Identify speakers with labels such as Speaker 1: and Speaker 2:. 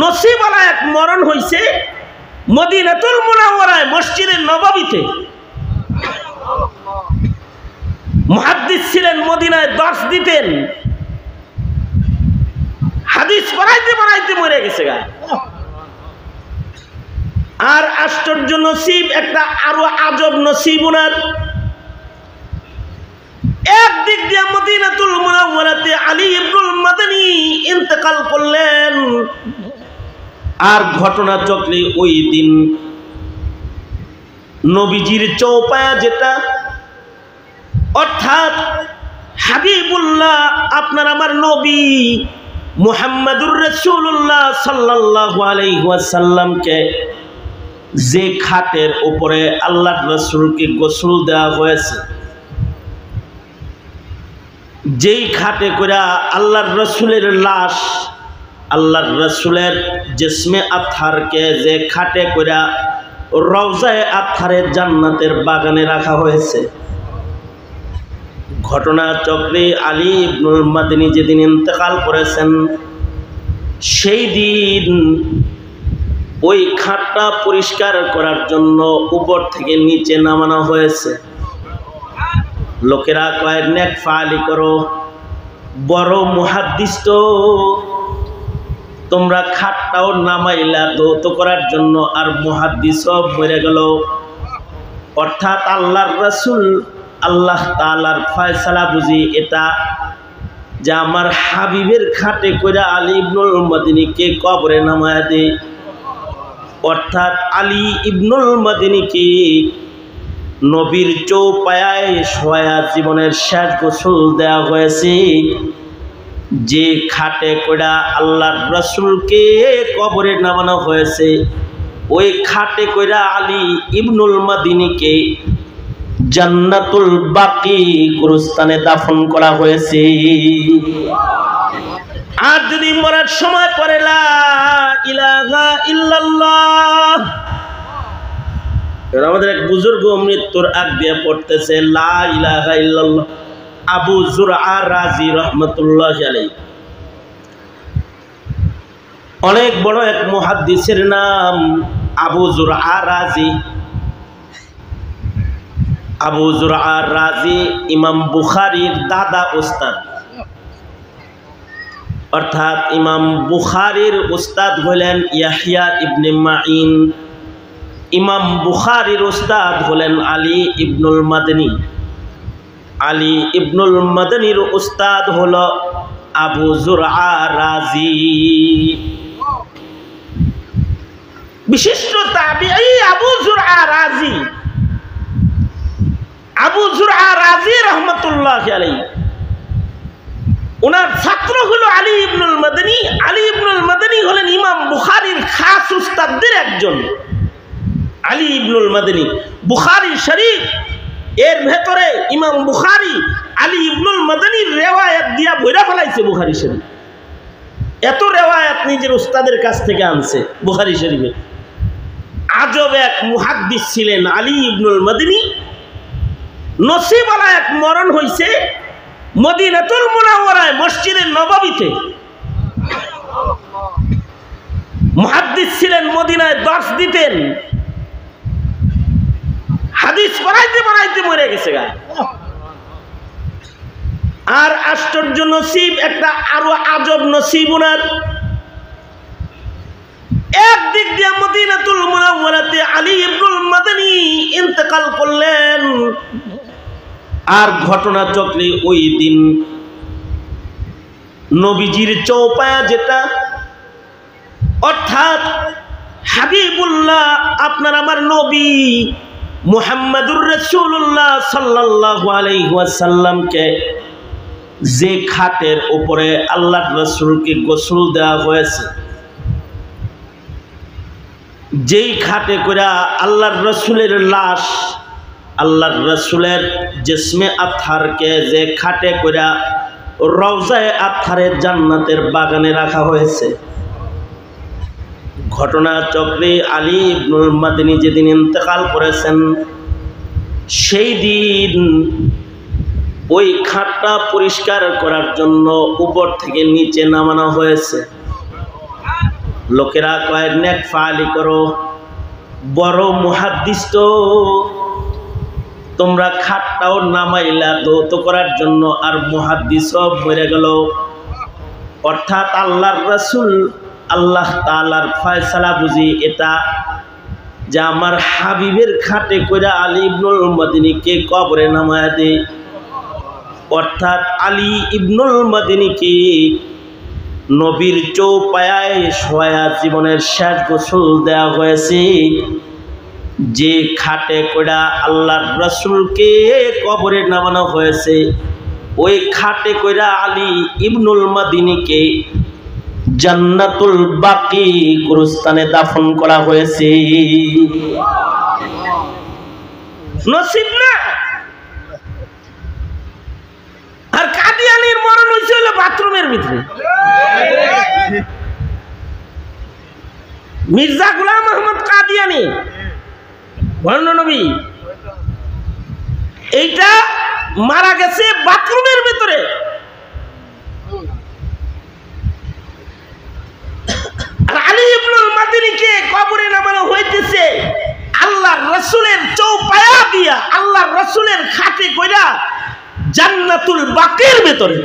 Speaker 1: নসিবওয়ালা এক মরণ হইছে মদিনাতুল মুনাওয়ারায় মসজিদে নববীতে। মুহাদ্দিস ছিলেন, মদিনায় দর্স দিতেন, হাদিস পড়াইতে পড়াইতে মরে গেছে গা। আর আশ্চর্য নসিব, একটা আরো আজব নসিব উনার। একদিক দিয়ে মদিনাতুল মুনাওয়ারাতে আলী ইবনুল মাদানী ইন্তেকাল করলেন, আর ঘটনা চক্রে ওই দিন নবীজির চৌপায়া যেটা, অর্থাৎ হাবিবুল্লাহ আপনার আমার নবী মুহাম্মাদুর রাসূলুল্লাহ সাল্লাল্লাহু আলাইহি ওয়াসাল্লামকে যে খাটের উপরে আল্লাহর রাসূলকে গোসল দেওয়া হয়েছে, যেই খাটে করে আল্লাহর রাসূলের লাশ, আল্লাহর রাসূলের জিসমে আতহারকে যে খাটে করে রওজায়ে আতহারের জান্নাতের বাগানে রাখা হয়েছে, ঘটনা চক্রে আলী ইবনুল মাদানী যেদিন ইন্তেকাল করেছেন, সেই দিন ওই খাটটা পরিষ্কার করার জন্য উপর থেকে নিচে নামানো হয়েছে। লোকেরা কয় নেক ফালি করো, বড় মুহাদ্দিস তো, তোমরা খাটটাও নামাইলা দৌত করার জন্য, আর মুহাদ্দিসও মরে গেল। অর্থাৎ আল্লাহর রাসূল আল্লাহ তাআলার ফয়সালা বুঝি এটা যে আমার হাবিবের খাটে কইরা আলী ইবনুল মাদানীকে কবরে নামায়া দে। অর্থাৎ আলী ইবনুল মাদানীকে নবীর চৌপায়ায় শোয়া জীবনের শেষ গোসল দেওয়া হয়েছে, যে খাটে কইরা আল্লাহর রাসূলকে কবরে নামানো হয়েছে, ওই খাটে কইরা আলী ইবনুল মাদানীকে জান্নাতুল বাকি গুরুস্থানে দাফন করা হয়েছে। আর যদি মরার সময় পড়ে লা ইলাহা ইল্লাল্লাহ, আমাদের এক বুজুর্গ মৃত্যুর আগ দিয়ে পড়তেছে লা ইলাহা ইল্লাল্লাহ, আবু জুরআ রাজি রাহমাতুল্লাহি আলাইহি। অনেক বড় এক মুহাদ্দিসের নাম আবু জুরআ রাজি। আবু জুরআ রাজি ইমাম বুখারীর দাদা উস্তাদ, অর্থাৎ ইমাম বুখারীর উস্তাদ হলেন ইয়াহইয়া ইবনে মাঈন, ইমাম বুখারীর উস্তাদ হলেন আলী ইবনুল মাদানী, আলী ইবনুল মাদানীর উস্তাদ হলো আবু জুরআ রাজি। বিশিষ্ট তাবিঈ আবু জুরআ রাজি, আবু জুরআ রাজি রাহমাতুল্লাহি আলাইহি। ওনার ছাত্র হলো আলী ইবনুল মাদানী। আলী ইবনুল মাদানী হলেন ইমাম বুখারীর খাস উস্তাদদের একজন। আলী ইবনুল মাদানী বুখারী শরীফ এর ভেতরে ইমাম বুখারী আলী ইবনুল মাদানীর রিওয়ায়াত দিয়া ভইরা ফেলাইছে বুখারী শরীফ। এত রিওয়ায়াত নিজের উস্তাদের কাছ থেকে আনছে বুখারী শরীফে। আজব এক মুহাদ্দিস ছিলেন আলী ইবনুল মাদানী। নসিবওয়ালা এক মরণ হইছে মদিনাতুল মুনাওয়ারায় মসজিদে নববীতে। মুহাদ্দিস ছিলেন, মদিনায় দর্স দিতেন, হাদিস পড়াইতে পড়াইতে মরে গেছে গা। আর আশ্চর্য নসিব, একটা আরো আজব নসিব উনার। একদিক দিয়ে মদিনাতুল মুনাওয়ারাতে আলী ইবনুল মাদানী ইন্তেকাল করলেন, আর ঘটনা চক্রে ওই দিন নবীজির চৌপায়া যেটা, অর্থাৎ হাবিবুল্লাহ আপনার আমার নবী মুহাম্মাদুর রাসূলুল্লাহ সাল্লাল্লাহু আলাইহি ওয়াসাল্লামকে যে খাটের উপরে আল্লাহর রাসূলকে গোসল দেওয়া হয়েছে, যেই খাটে করে আল্লাহর রাসূলের লাশ, আল্লাহর রাসূলের জিসমে আতহারকে যে খাটে করে রওজায়ে আতহারের জান্নাতের বাগানে রাখা হয়েছে, ঘটনা চক্রে আলী ইবনুল মাদানী যেদিন ইন্তেকাল করেছেন, সেই দিন ওই খাটটা পরিষ্কার করার জন্য উপর থেকে নিচে নামানো হয়েছে। লোকেরা কয় নেক ফালি করো, বড় মুহাদ্দিস তো, তোমরা খাটটাও নামাইলা দৌত করার জন্য, আর মুহাদ্দিস সব মরে গেল। অর্থাৎ আল্লাহর রাসূল আল্লাহ তাআলার ফয়সালা বুঝি এটা যে আমার হাবিবের খাটে কইরা আলী ইবনুল মদিনীকে কবরে নামায়া দে। অর্থাৎ আলী ইবনুল মদিনীকে নবীর চৌপায়ায় শোয়া জীবনের শেষ গোসল দেওয়া হয়েছে। যে খাটে কইরা আল্লাহর রাসূলকে কবরে নামানো হয়েছে, ওই খাটে কইরা আলী ইবনুল মদিনীকে জান্নাতুল বাকি গুরুস্থানে দাফন করা হয়েছে। নসিব না। আর কাদিয়ানীর মরণ হয়েছে হলো বাথরুমের ভিতরে। মির্জা গোলাম আহমদ কাদিয়ানী বর্ণ নবী, এইটা মারা গেছে বাথরুমের ভিতরে। আর আলী ইবনুল মদিনীকে কবরে নামানো হইতেছে আল্লাহর রাসূলের চৌপায়া দিয়া, আল্লাহর রাসূলের খাটে কইরা জান্নাতুল বাকির ভিতরে।